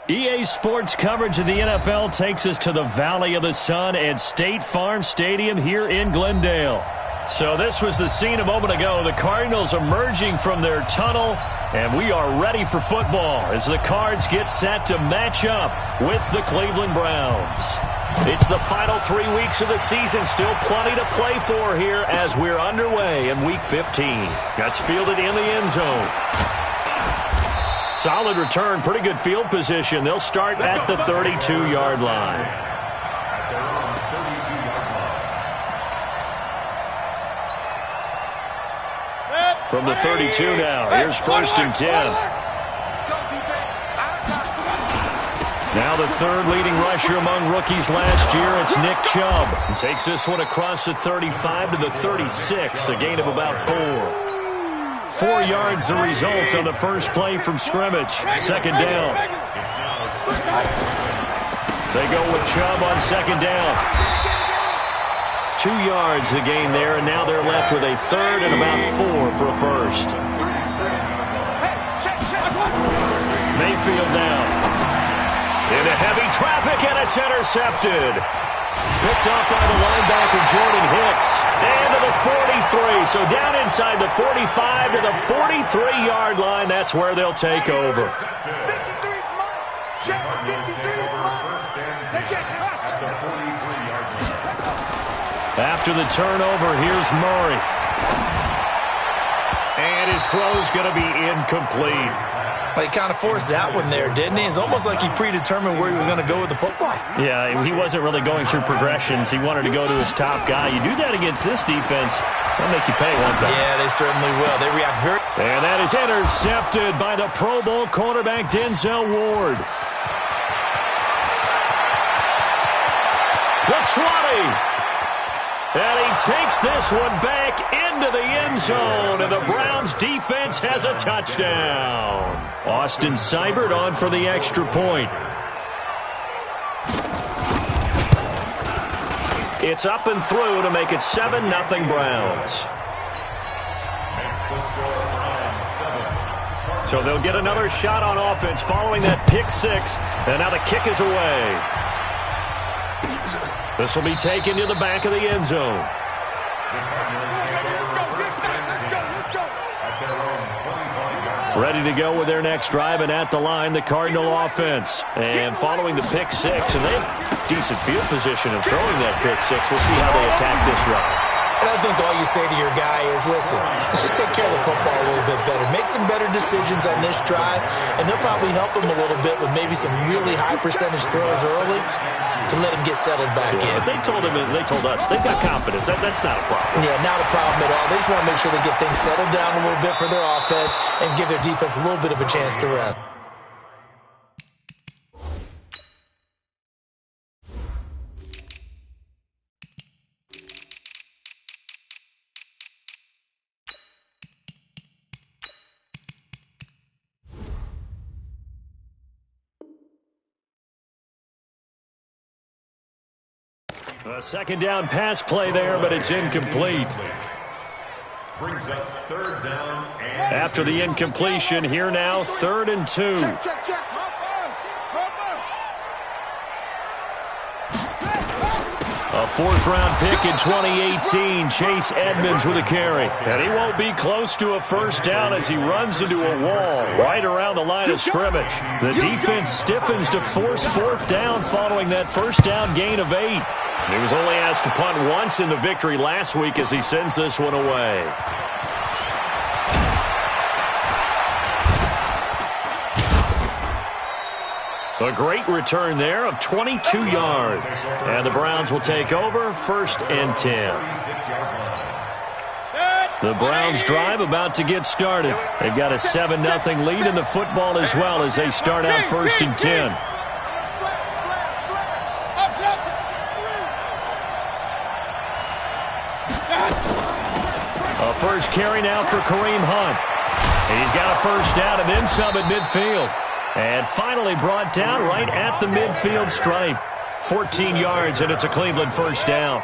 EA Sports coverage of the NFL takes us to the Valley of the Sun at State Farm Stadium here in Glendale. So this was the scene a moment ago. The Cardinals emerging from their tunnel, and we are ready for football as the Cards get set to match up with the Cleveland Browns. It's the final 3 weeks of the season. Still plenty to play for here as we're underway in Week 15. That's fielded in the end zone. Solid return, pretty good field position. They'll start at the 32-yard line. From the 32 now, here's 1st and 10. Now the third leading rusher among rookies last year, it's Nick Chubb. He takes this one across the 35 to the 36, a gain of about 4. 4 yards the result on the first play from scrimmage. 2nd down. They go with Chubb on 2nd down. 2 yards the gain there, and now they're left with a 3rd and about 4 for a first. Mayfield now. Into heavy traffic, and it's intercepted. Picked up by the linebacker, Jordan Hicks. And to the 43. So down inside the 45 to the 43-yard line. That's where they'll take over. After the turnover, here's Murray. And his throw's going to be incomplete. He kind of forced that one there, didn't he? It's almost like he predetermined where he was going to go with the football. Yeah, he wasn't really going through progressions. He wanted to go to his top guy. You do that against this defense, they'll make you pay one thing. Yeah, they certainly will. They react very... And that is intercepted by the Pro Bowl cornerback Denzel Ward. The 20. And he takes this one back into the end zone, and the Browns defense has a touchdown. Austin Seibert on for the extra point. It's up and through to make it 7-0 Browns. So they'll get another shot on offense following that pick six, and now the kick is away. This will be taken to the back of the end zone. Ready to go with their next drive, and at the line, the Cardinal offense. And following the pick six, and they have decent field position of throwing that pick six. We'll see how they attack this run. And I think all you say to your guy is, listen, let's just take care of the football a little bit better. Make some better decisions on this drive, and they'll probably help him a little bit with maybe some really high percentage throws early to let him get settled back in. But they told us, they've got confidence. That's not a problem. Yeah, not a problem at all. They just want to make sure they get things settled down a little bit for their offense and give their defense a little bit of a chance to rest. A 2nd down pass play there, but it's incomplete. Brings up 3rd down. After the incompletion, here now, 3rd and 2. A 4th-round pick in 2018, Chase Edmonds with a carry. And he won't be close to a first down as he runs into a wall right around the line of scrimmage. The defense stiffens to force 4th down following that first down gain of 8. He was only asked to punt once in the victory last week as he sends this one away. A great return there of 22 yards. And the Browns will take over 1st and 10. The Browns drive about to get started. They've got a 7-0 lead in the football as well as they start out 1st and 10. A first carry now for Kareem Hunt. He's got a first down and then some at midfield. And finally brought down right at the midfield stripe. 14 yards, and it's a Cleveland first down.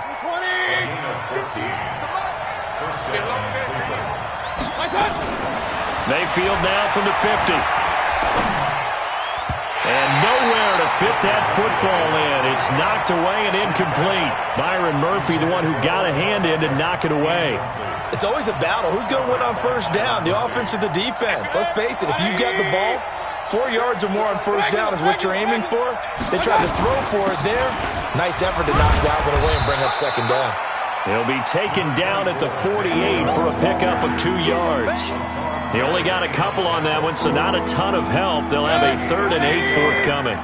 Mayfield now from the 50. And no fit that football in. It's knocked away and incomplete. Byron Murphy, the one who got a hand in to knock it away. It's always a battle. Who's going to win on first down, the offense or the defense? Let's face it, if you've got the ball, 4 yards or more on first down is what you're aiming for. They tried to throw for it there. Nice effort to knock that one away and bring up second down. He'll be taken down at the 48 for a pickup of 2 yards. He only got a couple on that one, so not a ton of help. They'll have a 3rd and 8 forthcoming.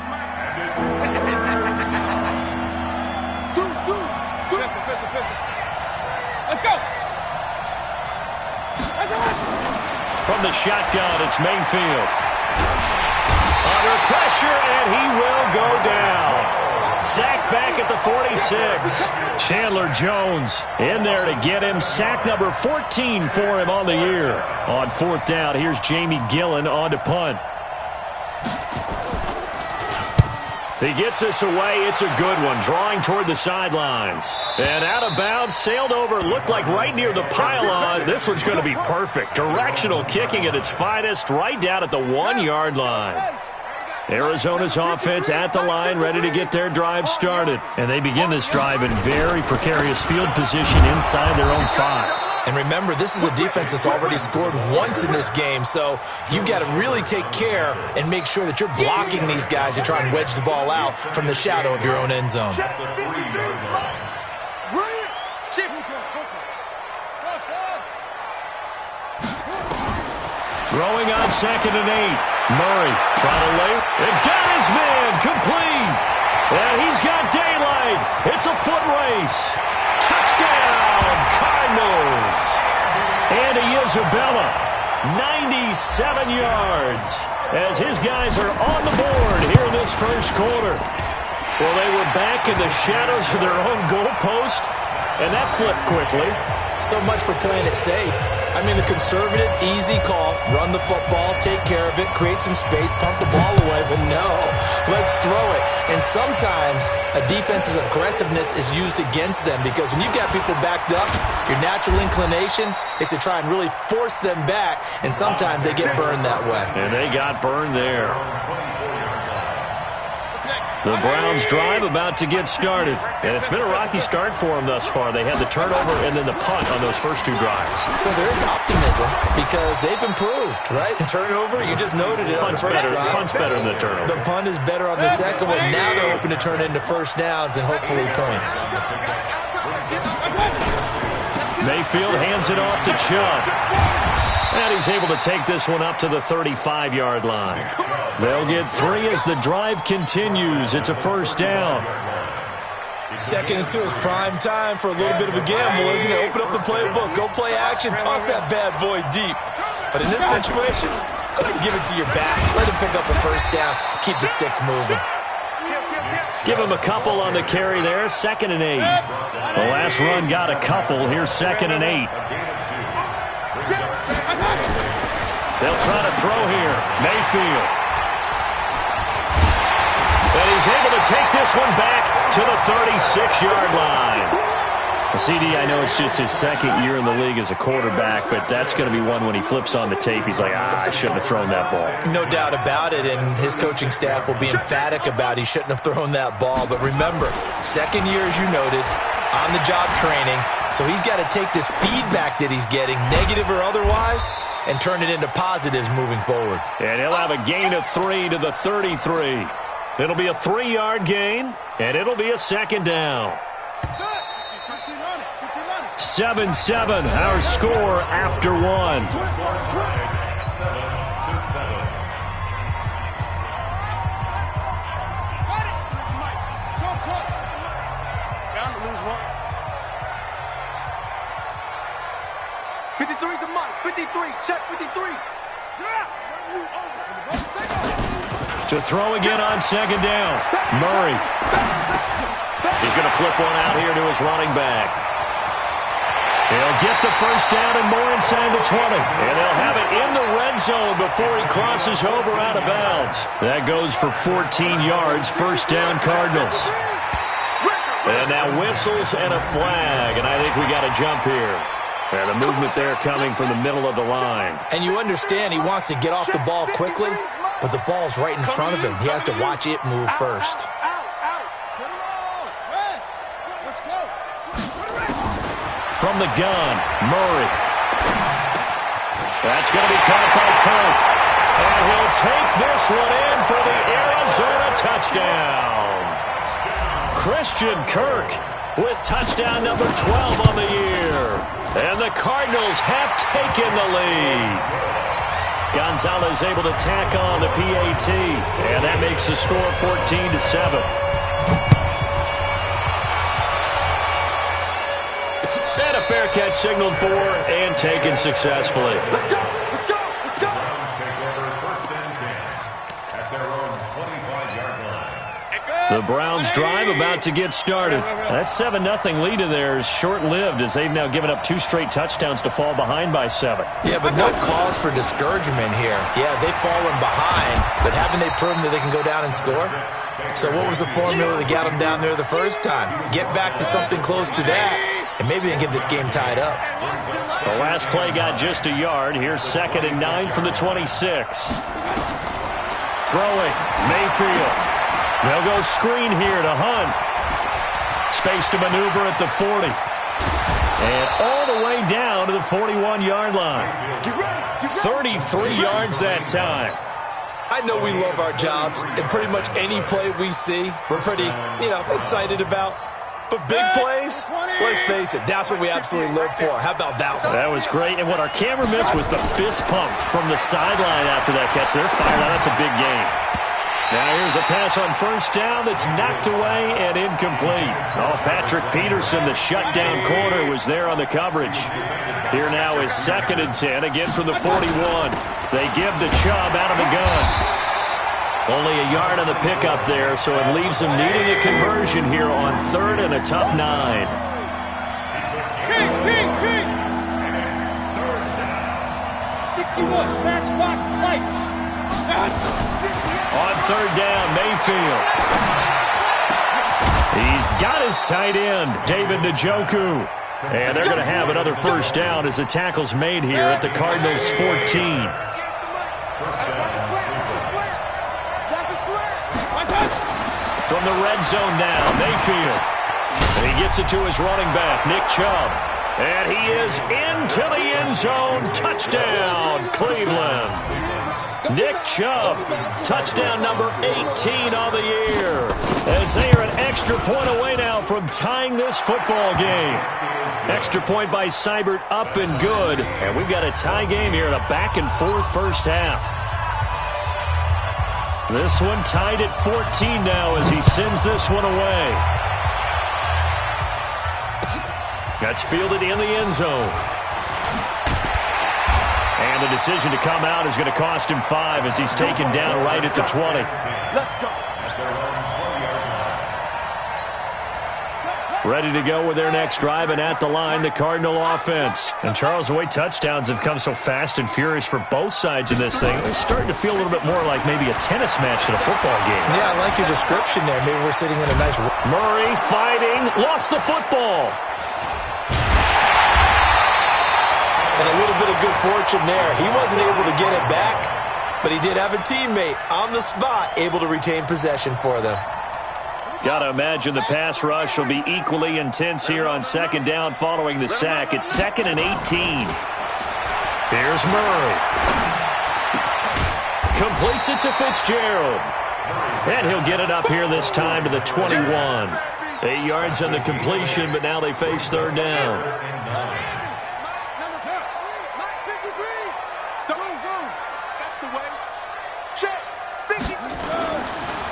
Let's go. From the shotgun, it's Mayfield. Under pressure, and he will go down. Sack back at the 46. Chandler Jones in there to get him. Sack number 14 for him on the year. On 4th down, here's Jamie Gillen on to punt. He gets this away. It's a good one. Drawing toward the sidelines. And out of bounds, sailed over, looked like right near the pylon. This one's going to be perfect. Directional kicking at its finest, right down at the 1-yard line. Arizona's offense at the line, ready to get their drive started. And they begin this drive in very precarious field position inside their own 5. And remember, this is a defense that's already scored once in this game, so you've got to really take care and make sure that you're blocking these guys and try and wedge the ball out from the shadow of your own end zone. Throwing on 2nd and 8. Murray trying to lay. And got his man complete. And he's got daylight. It's a foot race. Touchdown, Cardinals. Andy Isabella, 97 yards. As his guys are on the board here in this first quarter. Well, they were back in the shadows of their own goalpost. And that flipped quickly. So much for playing it safe. I mean, the conservative, easy call, run the football, take care of it, create some space, pump the ball away, but no, let's throw it. And sometimes a defense's aggressiveness is used against them because when you've got people backed up, your natural inclination is to try and really force them back, and sometimes they get burned that way. And they got burned there. The Browns drive about to get started. And it's been a rocky start for them thus far. They had the turnover and then the punt on those first 2 drives. So there is optimism because they've improved, right? Turnover, you just noted it. Punt's better than the turnover. The punt is better on the second one. Now they're hoping to turn into first downs and hopefully points. Mayfield hands it off to Chubb. And he's able to take this one up to the 35-yard line. They'll get 3 as the drive continues. It's a first down. 2nd and 2 is prime time for a little bit of a gamble, isn't it? Open up the playbook, go play action, toss that bad boy deep. But in this situation, go ahead and give it to your back. Let him pick up a first down. Keep the sticks moving. Give him a couple on the carry there. 2nd and 8. The last run got a couple. Here's 2nd and 8. They'll try to throw here. Mayfield. And he's able to take this one back to the 36-yard line. CD, I know it's just his 2nd year in the league as a quarterback, but that's going to be one when he flips on the tape. He's like, I shouldn't have thrown that ball. No doubt about it, and his coaching staff will be emphatic about he shouldn't have thrown that ball. But remember, 2nd year, as you noted, on-the-job training. So he's got to take this feedback that he's getting, negative or otherwise, and turn it into positives moving forward. And he'll have a gain of 3 to the 33. It'll be a 3-yard gain, and it'll be a 2nd down. 7-7, our score after 1. To throw again on 2nd down. Murray. He's going to flip one out here to his running back. He'll get the first down and more inside the 20. And they'll have it in the red zone before he crosses over out of bounds. That goes for 14 yards. First down, Cardinals. And now whistles and a flag. And I think we got a jump here. And the movement there coming from the middle of the line. And you understand he wants to get off the ball quickly. but the ball's right in front of him. He has to watch it move first. From the gun, Murray. That's going to be caught by Kirk. And he'll take this one in for the Arizona touchdown. Christian Kirk with touchdown number 12 on the year. And the Cardinals have taken the lead. Gonzalez able to tack on the PAT. And that makes the score 14-7. And a fair catch signaled for and taken successfully. Let's go! Let's go! Let's go! Browns take over first and 10 at their own 25-yard line. The Browns drive about to get started. That 7-0 lead of theirs short-lived as they've now given up 2 straight touchdowns to fall behind by 7. Yeah, but no cause for discouragement here. Yeah, they've fallen behind, but haven't they proven that they can go down and score? So what was the formula that got them down there the first time? Get back to something close to that, and maybe they can get this game tied up. The last play got just a yard. Here's 2nd and 9 from the 26. Throwing, Mayfield. They'll go screen here to Hunt. Space to maneuver at the 40. And all the way down to the 41-yard line. 33 yards that time. I know we love our jobs, and pretty much any play we see, we're pretty, excited about. But big plays, let's face it, that's what we absolutely live for. How about that one? That was great, and what our camera missed was the fist pump from the sideline after that catch. They're fired out. That's a big game. Now here's a pass on first down that's knocked away and incomplete. Oh, Patrick Peterson, the shutdown corner, was there on the coverage. Here now is 2nd and 10, again from the 41. They give to Chubb out of the gun. Only a yard on the pickup there, so it leaves them needing a conversion here on 3rd and a tough 9. King. 61, matchbox lights. On 3rd down, Mayfield. He's got his tight end, David Njoku. And they're going to have another first down as the tackle's made here at the Cardinals' 14. From the red zone now, Mayfield. And he gets it to his running back, Nick Chubb. And he is into the end zone. Touchdown, Cleveland. Nick Chubb, touchdown number 18 on the year. As they are an extra point away now from tying this football game. Extra point by Seibert, up and good. And we've got a tie game here in a back-and-forth first half. This one tied at 14 now as he sends this one away. That's fielded in the end zone. And the decision to come out is going to cost him 5 as he's taken down right at the 20. Let's go. Ready to go with their next drive, and at the line, the Cardinal offense. And Charles, the way touchdowns have come so fast and furious for both sides in this thing, it's starting to feel a little bit more like maybe a tennis match than a football game. Yeah, I like your description there. Maybe we're sitting in a nice... Murray fighting, lost the football. And a little bit of good fortune there. He wasn't able to get it back, but he did have a teammate on the spot able to retain possession for them. Got to imagine the pass rush will be equally intense here on 2nd down following the sack. It's 2nd and 18. Here's Murray. Completes it to Fitzgerald. And he'll get it up here this time to the 21. 8 yards on the completion, but now they face 3rd down.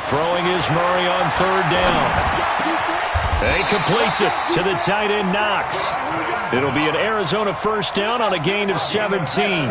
Throwing is Murray on 3rd down. And he completes it to the tight end, Knox. It'll be an Arizona first down on a gain of 17.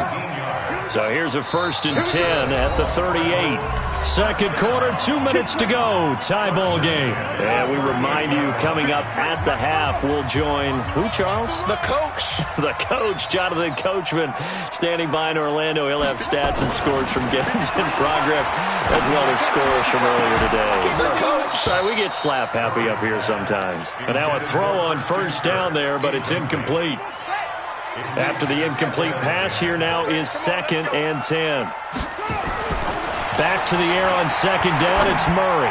So here's a 1st and 10 at the 38. 2nd quarter, 2 minutes to go. Tie ball game. And we remind you, coming up at the half, we'll join who, Charles? The coach. The coach, Jonathan Coachman, standing by in Orlando. He'll have stats and scores from games in progress, as well as scores from earlier today. The coach. Sorry, we get slap happy up here sometimes. And now a throw on first down there, but it's incomplete. After the incomplete pass, here now is 2nd and 10. Back to the air on second down. It's Murray.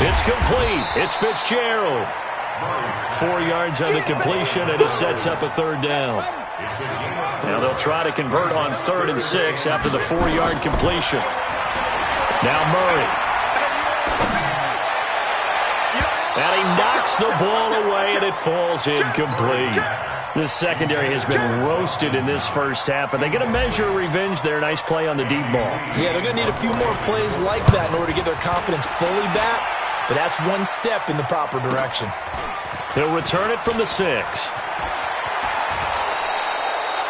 It's complete. It's Fitzgerald. 4 yards on the completion, and it sets up a third down. Now they'll try to convert on 3rd and 6 after the 4-yard completion. Now Murray. And he knocks the ball away, and it falls incomplete. The secondary has been roasted in this first half, but they get a measure of revenge there. Nice play on the deep ball. Yeah, they're going to need a few more plays like that in order to get their confidence fully back, but that's one step in the proper direction. He'll return it from the 6.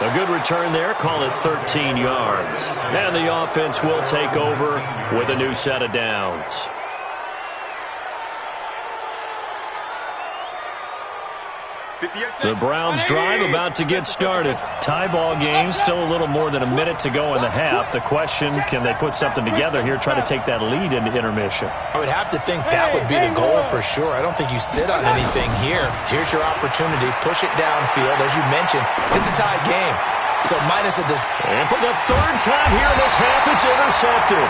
A good return there. Call it 13 yards. And the offense will take over with a new set of downs. The Browns drive about to get started. Tie ball game, still a little more than a minute to go in the half. The question, can they put something together here, try to take that lead into intermission? I would have to think that would be the goal for sure. I don't think you sit on anything here. Here's your opportunity. Push it downfield. As you mentioned, it's a tie game. So minus a... And for the 3rd time here in this half, it's intercepted.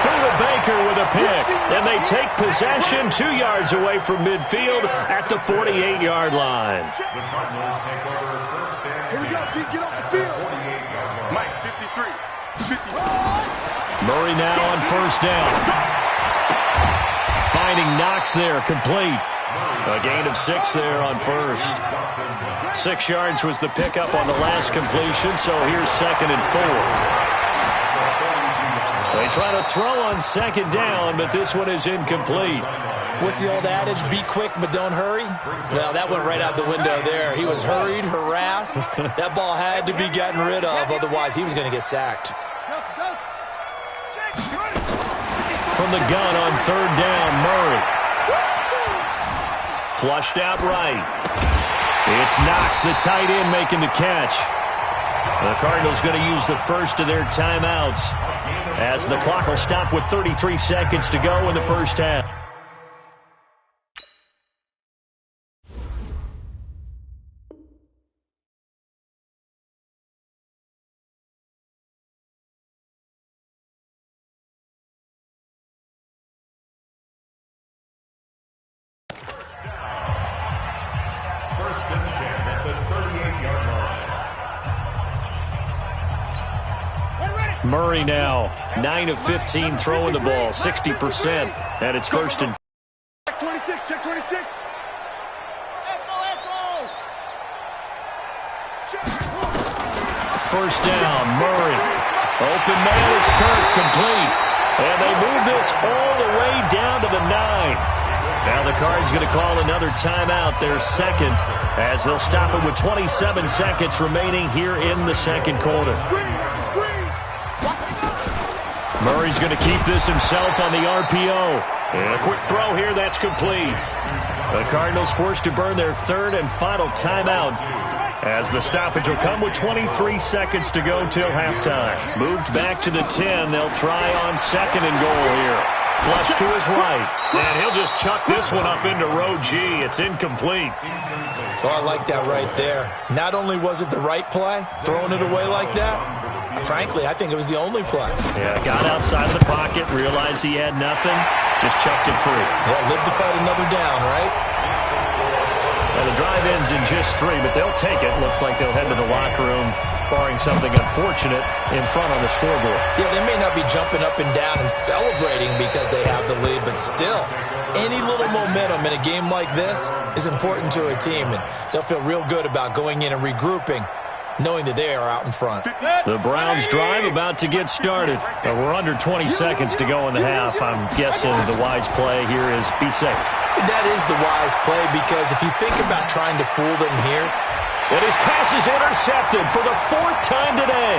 Buda Baker with a pick, and they take possession 2 yards away from midfield at the 48-yard line. The Cardinals take over first and 10. Here we go, Pete, get off the field. 48-yard line. Mike, 53. 50. Murray now on first down. Finding Knox there, complete. A gain of 6 there on first. 6 yards was the pickup on the last completion, so here's 2nd and 4. They try to throw on second down, but this one is incomplete. What's the old adage? Be quick, but don't hurry? Well, that went right out the window there. He was hurried, harassed. That ball had to be gotten rid of, otherwise he was going to get sacked. From the gun on 3rd down, Murray. Flushed out right. It's Knox, the tight end, making the catch. The Cardinals going to use the first of their timeouts as the clock will stop with 33 seconds to go in the first half. First and 10 at the 38-yard line. Murray now, 9 of 15 throwing the ball, 60%. And it's first and... Check 26, check 26. Echo. First down, Murray. Open man is Kirk, complete. And they move this all the way down to the 9. Now the Cards going to call another timeout, their second, as they'll stop it with 27 seconds remaining here in the second quarter. Murray's going to keep this himself on the RPO. And a quick throw here, that's complete. The Cardinals forced to burn their 3rd and final timeout as the stoppage will come with 23 seconds to go till halftime. Moved back to the 10. They'll try on 2nd and goal here. Flush to his right. And he'll just chuck this one up into row G. It's incomplete. Oh, I like that right there. Not only was it the right play, throwing it away like that, frankly, I think it was the only play. Yeah, got outside of the pocket, realized he had nothing, just chucked it free. Yeah, live to fight another down, right? Well, the drive ends in just 3, but they'll take it. Looks like they'll head to the locker room, barring something unfortunate in front on the scoreboard. Yeah, they may not be jumping up and down and celebrating because they have the lead, but still, any little momentum in a game like this is important to a team, and they'll feel real good about going in and regrouping, knowing that they are out in front. The Browns drive about to get started. We're under 20 seconds to go in the half. I'm guessing the wise play here is be safe. That is the wise play, because if you think about trying to fool them here, and his pass is intercepted for the 4th time today.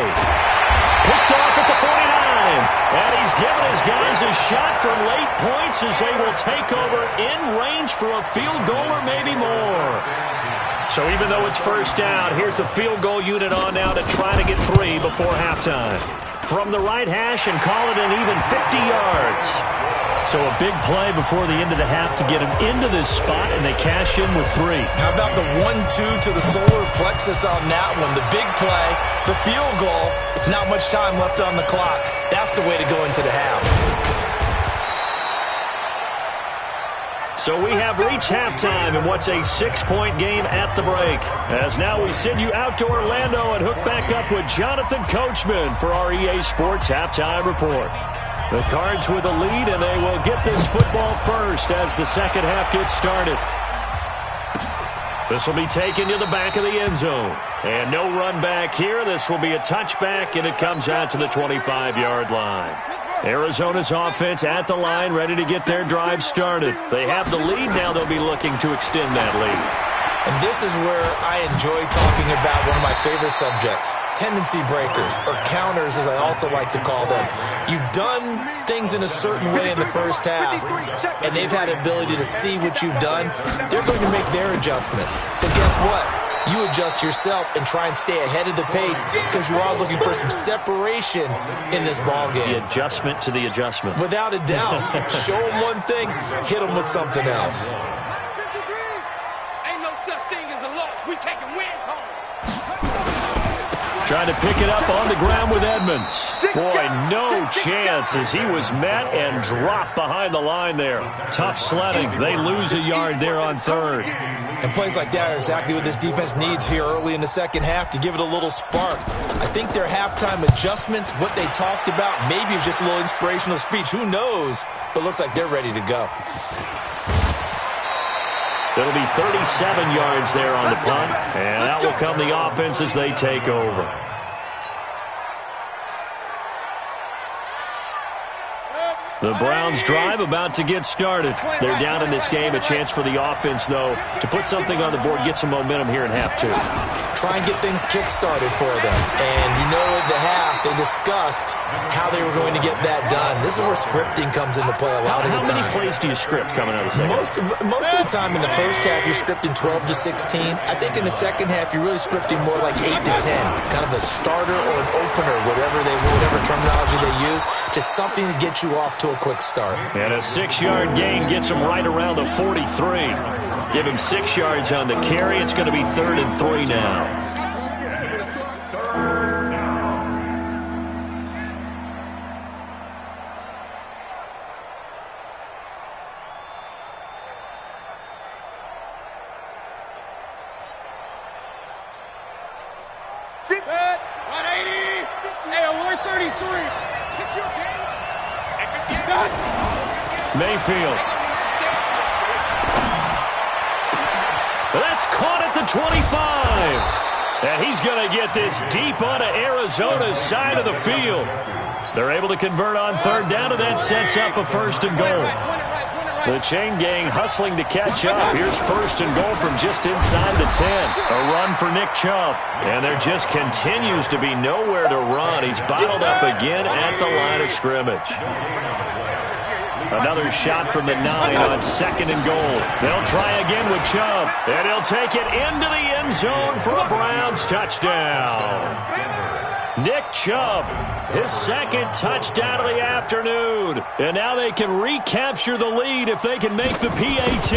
Picked off at the 49. And he's given his guys a shot for late points as they will take over in range for a field goal or maybe more. So even though it's first down, here's the field goal unit on now to try to get 3 before halftime. From the right hash and call it an even 50 yards. So a big play before the end of the half to get them into this spot, and they cash in with 3. How about the 1-2 to the solar plexus on that one? The big play, the field goal, not much time left on the clock. That's the way to go into the half. So we have reached halftime in what's a 6-point game at the break. As now we send you out to Orlando and hook back up with Jonathan Coachman for our EA Sports Halftime Report. The Cards with a lead, and they will get this football first as the second half gets started. This will be taken to the back of the end zone. And no run back here. This will be a touchback, and it comes out to the 25-yard line. Arizona's offense at the line, ready to get their drive started. They have the lead now. They'll be looking to extend that lead. And this is where I enjoy talking about one of my favorite subjects, tendency breakers, or counters as I also like to call them. You've done things in a certain way in the first half, and they've had the ability to see what you've done. They're going to make their adjustments. So guess what? You adjust yourself and try and stay ahead of the pace because you are looking for some separation in this ball game. The adjustment to the adjustment. Without a doubt. Show them one thing, hit them with something else. Trying to pick it up on the ground with Edmonds. Boy, no chance as he was met and dropped behind the line there. Tough sledding. They lose a yard there on third. And plays like that are exactly what this defense needs here early in the second half to give it a little spark. I think their halftime adjustments, what they talked about, maybe it was just a little inspirational speech. Who knows? But looks like they're ready to go. It'll be 37 yards there on the punt, and out will come the offense as they take over. The Browns drive about to get started. They're down in this game. A chance for the offense, though, to put something on the board, get some momentum here in half 2. Try and get things kick-started for them. And you know at the half, they discussed how they were going to get that done. This is where scripting comes into play a lot of the time. How many plays do you script coming out of the second? Most of the time in the first half, you're scripting 12 to 16. I think in the second half, you're really scripting more like 8 to 10. Kind of a starter or an opener, whatever terminology they use. Just something to get you off to a quick start. And a 6-yard gain gets him right around the 43. Give him 6 yards on the carry. It's going to be 3rd and 3 now. Mayfield. That's caught at the 25. And he's going to get this deep onto Arizona's side of the field. They're able to convert on 3rd down, and that sets up a 1st and goal. The chain gang hustling to catch up. Here's 1st and goal from just inside the 10. A run for Nick Chubb. And there just continues to be nowhere to run. He's bottled up again at the line of scrimmage. Another shot from the 9 on 2nd and goal. They'll try again with Chubb. And he'll take it into the end zone for a Browns touchdown. Nick Chubb, his 2nd touchdown of the afternoon. And now they can recapture the lead if they can make the PAT.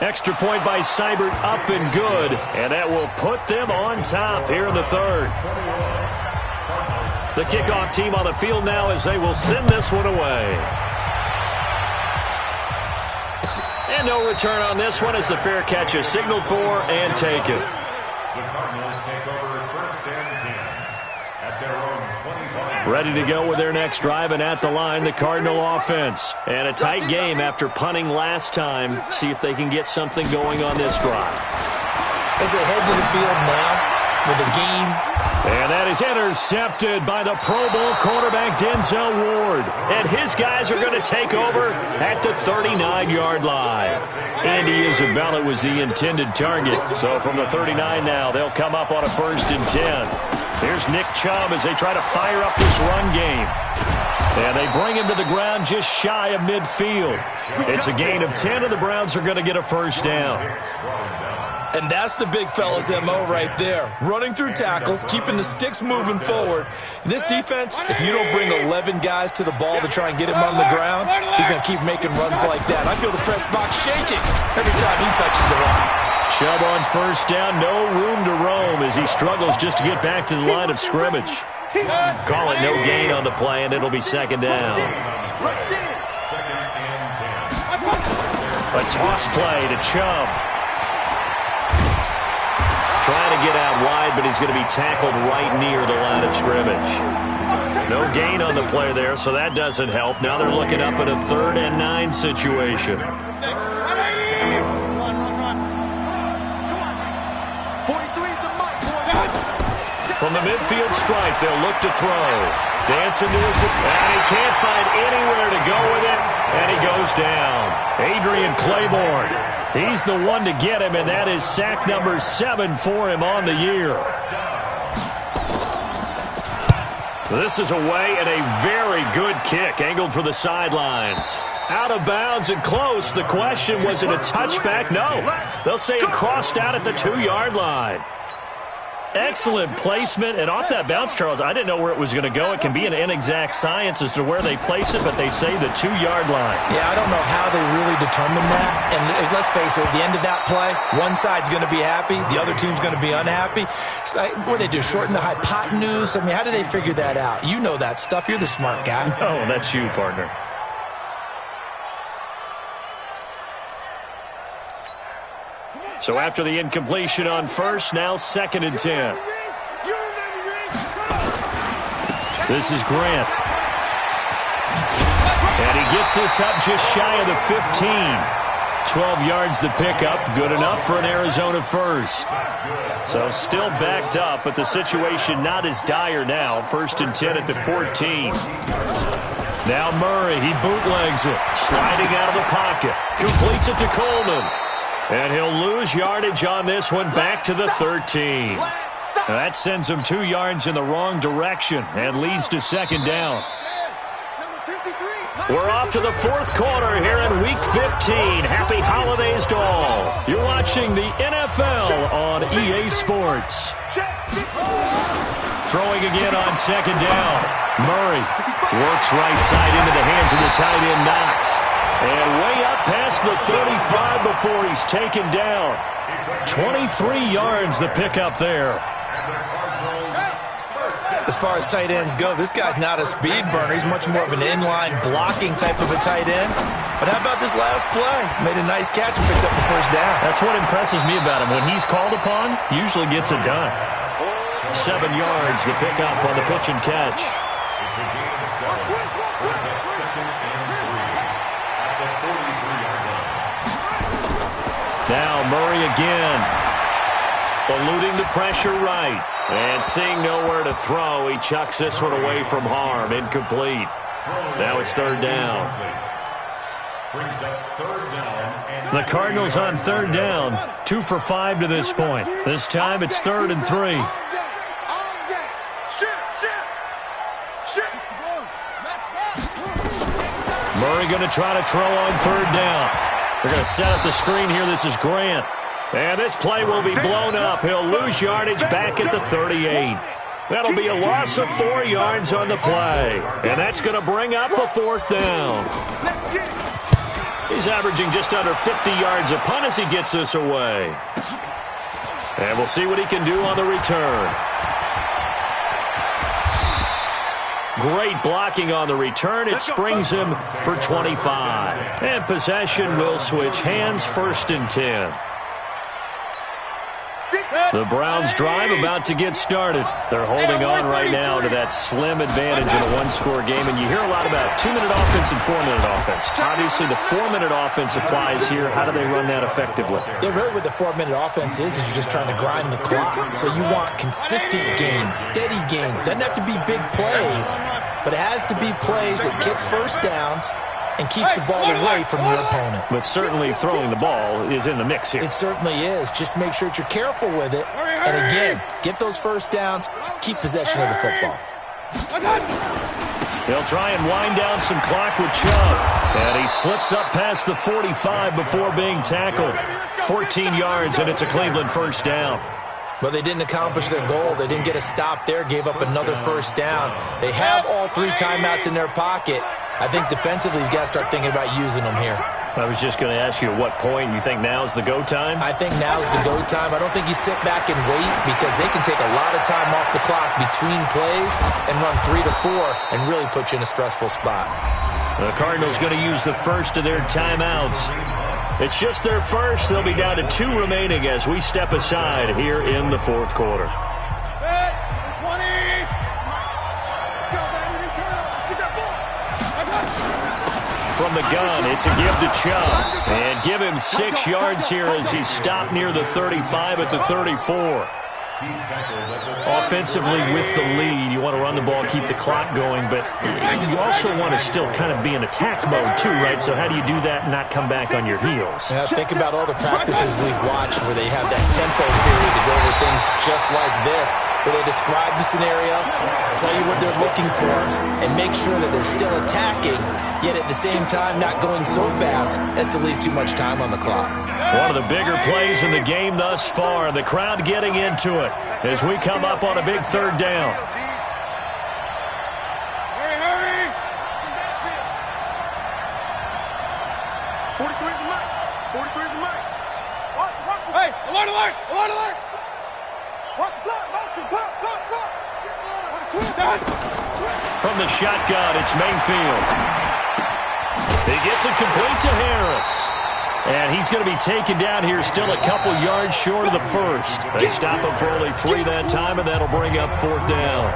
Extra point by Seibert up and good. And that will put them on top here in the 3rd. The kickoff team on the field now as they will send this one away. And no return on this one as the fair catch is signaled for and taken. The Cardinals take over 1st and 10 at their own 25. Ready to go with their next drive, and at the line, the Cardinal offense. And a tight game after punting last time. See if they can get something going on this drive. As they head to the field now with a game. And that is intercepted by the Pro Bowl quarterback Denzel Ward. And his guys are going to take over at the 39-yard line. Andy Isabella was the intended target. So from the 39 now, they'll come up on a 1st and 10. Here's Nick Chubb as they try to fire up this run game. And they bring him to the ground just shy of midfield. It's a gain of 10, and the Browns are going to get a 1st down. And that's the big fella's MO right there. Running through tackles, keeping the sticks moving forward. In this defense, if you don't bring 11 guys to the ball to try and get him on the ground, he's going to keep making runs like that. I feel the press box shaking every time he touches the rock. Chubb on first down, no room to roam as he struggles just to get back to the line of scrimmage. Call it no gain on the play, and it'll be second down. A toss play to Chubb. Trying to get out wide, but he's going to be tackled right near the line of scrimmage. No gain on the play there, so that doesn't help. Now they're looking up at a 3rd and 9 situation. From the midfield stripe, they'll look to throw. Dancing to his... And he can't find anywhere to go with it, and he goes down. Adrian Claiborne. He's the one to get him, and that is sack number 7 for him on the year. This is away and a very good kick, angled for the sidelines. Out of bounds and close. The question, was it a touchback? No. They'll say it crossed out at the 2-yard line. Excellent placement, and off that bounce, Charles, I didn't know where it was going to go. It can be an inexact science as to where they place it, but they say the 2-yard line. Yeah, I don't know how they really determine that. And let's face it, at the end of that play, one side's going to be happy, the other team's going to be unhappy. It's like, what do they do, shorten the hypotenuse? I mean, how do they figure that out? You know that stuff. You're the smart guy. Oh, that's you, partner. So after the incompletion on first, now 2nd and 10. This is Grant. And he gets us up just shy of the 15. 12 yards to pick up. Good enough for an Arizona first. So still backed up, but the situation not as dire now. 1st and 10 at the 14. Now Murray, he bootlegs it. Sliding out of the pocket. Completes it to Coleman. And he'll lose yardage on this one, back to the 13. That sends him 2 yards in the wrong direction and leads to 2nd down. We're off to the 4th quarter here in Week 15. Happy holidays to all. You're watching the NFL on EA Sports. Throwing again on 2nd down. Murray works right side into the hands of the tight end Knox. And way up past the 35 before he's taken down. 23 yards the pickup there. As far as tight ends go, this guy's not a speed burner. He's much more of an inline blocking type of a tight end. But how about this last play? Made a nice catch and picked up the 1st down. That's what impresses me about him. When he's called upon, usually gets it done. 7 yards the pickup on the pitch and catch. Now Murray again, eluding the pressure right, and seeing nowhere to throw, he chucks this one away from harm, incomplete. Now it's 3rd down. The Cardinals on 3rd down, 2 for 5 to this point. This time it's 3rd and 3. Murray going to try to throw on 3rd down. They're going to set up the screen here. This is Grant. And this play will be blown up. He'll lose yardage back at the 38. That'll be a loss of 4 yards on the play. And that's going to bring up a 4th down. He's averaging just under 50 yards a punt as he gets this away. And we'll see what he can do on the return. Great blocking on the return. It springs him for 25. And possession will switch hands, 1st and 10. The Browns drive about to get started. They're holding on right now to that slim advantage in a one-score game. And you hear a lot about 2-minute offense and 4-minute offense. Obviously, the 4-minute offense applies here. How do they run that effectively? Yeah, really what the 4-minute offense is you're just trying to grind the clock. So you want consistent gains, steady gains. Doesn't have to be big plays, but it has to be plays that gets 1st downs and keeps the ball away from your opponent. But certainly throwing the ball is in the mix here. It certainly is. Just make sure that you're careful with it. And again, get those 1st downs, keep possession of the football. They'll try and wind down some clock with Chubb. And he slips up past the 45 before being tackled. 14 yards, and it's a Cleveland first down. But they didn't accomplish their goal. They didn't get a stop there, gave up another first down. They have all 3 timeouts in their pocket. I think defensively you've got to start thinking about using them here. I was just going to ask you at what point you think now's the go time? I think now's the go time. I don't think you sit back and wait because they can take a lot of time off the clock between plays and run 3 to 4 and really put you in a stressful spot. The Cardinals going to use the first of their timeouts. It's just their first. They'll be down to 2 remaining as we step aside here in the fourth quarter. From the gun, it's a give to Chubb. And give him 6 yards here as he's stopped near the 35 at the 34. Offensively with the lead, you want to run the ball, keep the clock going, but you also want to still kind of be in attack mode too, right? So how do you do that and not come back on your heels? Yeah, think about all the practices we've watched where they have that tempo period to go over things just like this, where they describe the scenario, tell you what they're looking for, and make sure that they're still attacking, yet at the same time not going so fast as to leave too much time on the clock. One of the bigger plays in the game thus far. The crowd getting into it as we come up on a big third down. Hurry, hurry! 43 is the mic. 43 is the mic. Watch, watch. Hey, alert, alert, alert, alert! Watch, block, motion, block, block, block! From the shotgun, it's Mayfield. He gets it complete to Harris. And he's going to be taken down here, still a couple yards short of the first. They stop him for only 3 that time, and that'll bring up 4th down.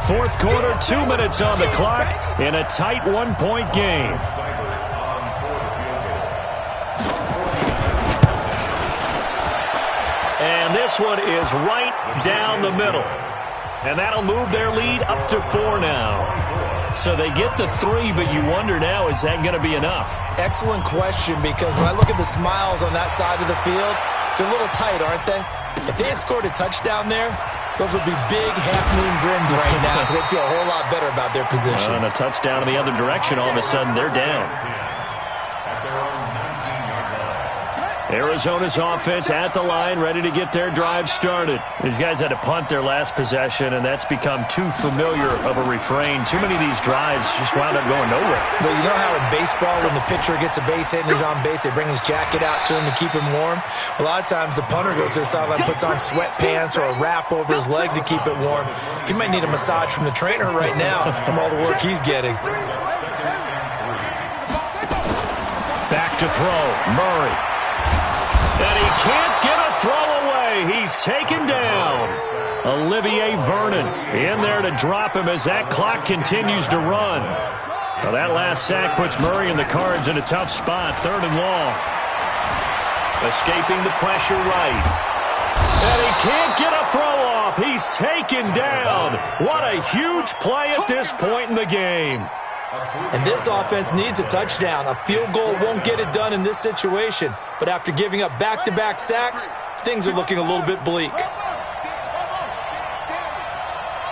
Fourth quarter, 2 minutes on the clock in a tight 1-point game. And this one is right down the middle. And that'll move their lead up to 4 now. So they get the 3, but you wonder now, is that going to be enough? Excellent question, because when I look at the smiles on that side of the field, they're a little tight, aren't they? If they had scored a touchdown there, those would be big half-moon grins right now because they feel a whole lot better about their position. And a touchdown in the other direction, all of a sudden they're down. Arizona's offense at the line, ready to get their drive started. These guys had to punt their last possession, and that's become too familiar of a refrain. Too many of these drives just wound up going nowhere. Well, you know how in baseball, when the pitcher gets a base hit and he's on base, they bring his jacket out to him to keep him warm? A lot of times the punter goes to the sideline, puts on sweatpants or a wrap over his leg to keep it warm. He might need a massage from the trainer right now from all the work he's getting. Back to throw, Murray. And he can't get a throw away. He's taken down. Olivier Vernon in there to drop him as that clock continues to run. Well, that last sack puts Murray and the Cards in a tough spot, 3rd and long. Escaping the pressure right. And he can't get a throw off. He's taken down. What a huge play at this point in the game. And this offense needs a touchdown. A field goal won't get it done in this situation. But after giving up back-to-back sacks, things are looking a little bit bleak.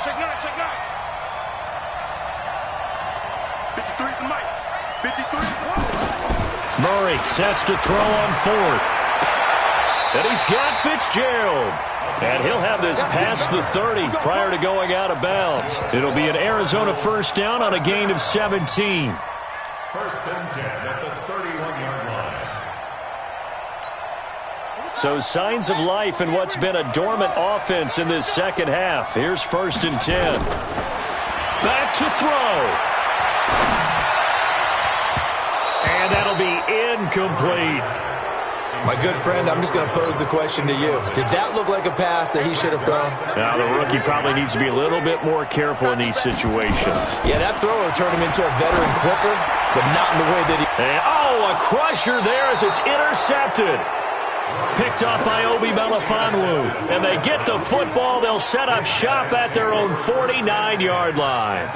Check 9, check 9. 53 is the mic. 53. Murray sets to throw on 4th. And he's got Fitzgerald. And he'll have this past the 30 prior to going out of bounds. It'll be an Arizona first down on a gain of 17. 1st and 10 at the 31-yard line. So signs of life in what's been a dormant offense in this second half. Here's 1st and 10. Back to throw. And that'll be incomplete. My good friend, I'm just going to pose the question to you. Did that look like a pass that he should have thrown? Now, the rookie probably needs to be a little bit more careful in these situations. Yeah, that throw will turn him into a veteran quicker, but not in the way that he... And, oh, a crusher there as it's intercepted. Picked up by Obi Melifonwu. And they get the football. They'll set up shop at their own 49-yard line.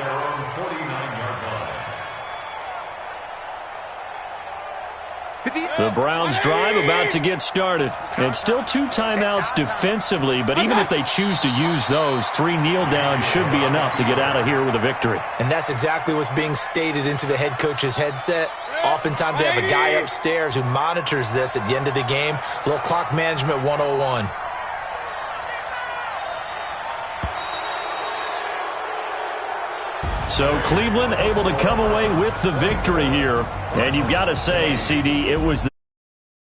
53 The Browns drive about to get started. And still 2 timeouts defensively, but even if they choose to use those, 3 kneel downs should be enough to get out of here with a victory. And that's exactly what's being stated into the head coach's headset. Oftentimes they have a guy upstairs who monitors this at the end of the game. A little clock management 101. So Cleveland able to come away with the victory here. And you've got to say, CD, it was